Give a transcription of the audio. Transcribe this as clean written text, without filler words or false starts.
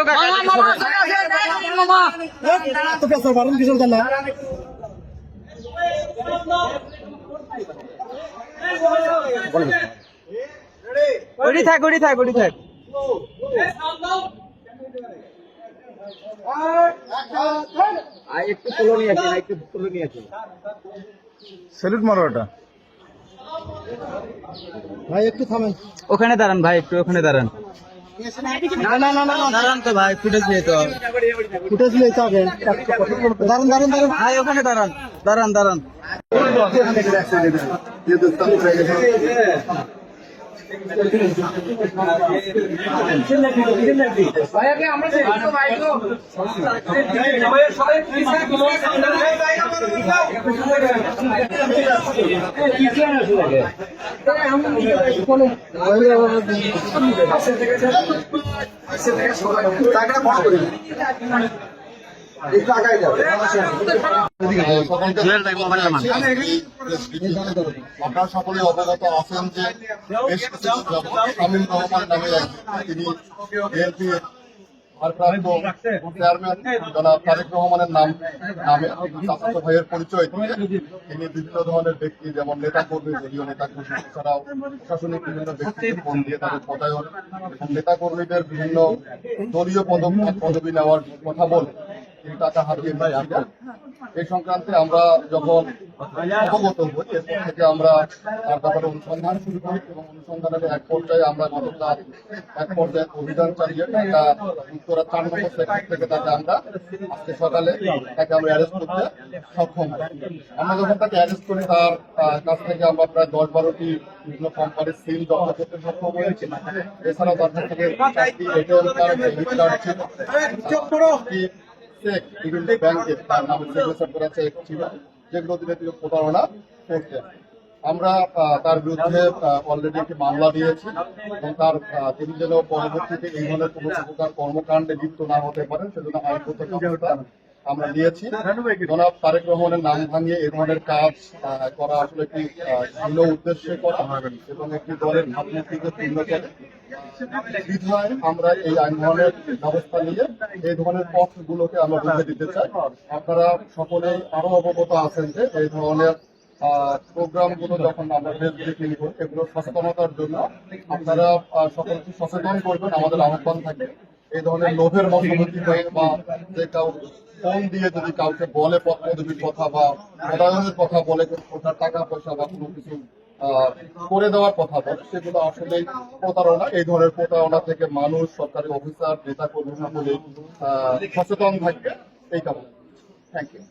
তো কাকা তো পেছার বারণ কিশোর জানা ওড়ি থাক একটু তুলো নিয়ে আসেন, একটু তুলো নিয়ে আসেন। স্যালুট মারো এটা ভাই, একটু থামেন। ওখানে দাঁড়ান ভাই, একটু ওখানে দাঁড়ান। না না না না দাঁড়ান তো ভাই, ফুটেজ নিয়ে তো ফুটেজ নিতে হবে। দাঁড়ান দাঁড়ান দাঁড়ান ভাই, ওখানে দাঁড়ান। আপনারা সকলে অবগত আছেন যে বেশ কিছু শামীম রহমান নামে তিনি বিএনপি ভারপ্রাপ্ত চেয়ারম্যান জনাব তারেক রহমানের নামে চাচাতো ভাইয়ের পরিচয় দিয়ে তিনি বিভিন্ন ধরনের ব্যক্তি, যেমন নেতা কর্মী, দলীয় নেতা কর্মী, এছাড়াও প্রশাসনিক বিভিন্ন ব্যক্তিকে ফোন দিয়ে তাদের পদায়ন এবং নেতা কর্মীদের বিভিন্ন দলীয় পদবি নেওয়ার কথা বলে তিনি টাকা হাতিয়ে নিয়েছিলেন। এই সংক্রান্তে আমরা যখন অবগত হই, এরপর থেকে আমরা তার ব্যাপারে অনুসন্ধান শুরু করি এবং অনুসন্ধানের এক পর্যায়ে আমরা গতকাল অভিযান চালিয়ে ঢাকা উত্তরা 4 নম্বর সেক্টর থেকে তাকে আমরা আজকে সকালে তাকে আমরা অ্যারেস্ট করতে সক্ষম হই। আমরা যখন তাকে অ্যারেস্ট করি, তার কাছ থেকে আমরা প্রায় 10-12টি বিভিন্ন কোম্পানির সিম জব্দ করতে সক্ষম হয়েছি। এছাড়াও তার কাছ থেকে এটিএম কার্ড, ডেবিট কার্ড ছিল, চেক বিভিন্ন ব্যাংকে তার নামে সিগনেচার করা চেক ছিল, যেগুলো দিলে তিনি প্রতারণা করতেন। আমরা তার বিরুদ্ধে অলরেডি একটি মামলা দিয়েছি এবং তিনি যেন পরবর্তীতে এই ধরনের কোনো প্রকার কর্মকাণ্ডে লিপ্ত না হতে পারেন সেজন্য আইনগত ব্যবস্থা আমরা নিয়েছি। জনাব তারেক রহমানের নাম ভাঙিয়ে এই ধরনের কাজ করা আসলে একটি ভিন্ন উদ্দেশ্যে করা এবং একটি দলের ভাবমূর্তিকে পূর্ণ করে বিধায় আমরা এই আইন ধরনের ব্যবস্থা নিয়ে এই ধরনের পথগুলোকে আমরা রুখে দিতে চাই। আপনারা সকলেই আরো অবগত আছেন যে এই ধরনের প্রোগ্রামগুলো যখন আমরা ব্রিফিং করি, এগুলো সচেতনতার জন্য আপনারা সকলকে সচেতন করবেন, আমাদের আহ্বান থাকে। এই ধরনের লোভের মধ্যবর্তী হয়ে বা যে কাউ ফোন দিয়ে যদি কাউকে বলে পদবীর কথা বা পদায়নের কথা বলে, কোথাও টাকা পয়সা বা কোনো কিছু করে দেওয়ার কথা বলে, সেগুলো আসলে প্রতারণা। এই ধরনের প্রতারণা থেকে মানুষ, সরকারি অফিসার, নেতা কর্মী সকলে সচেতন থাকবে, এই কারণে। Thank you.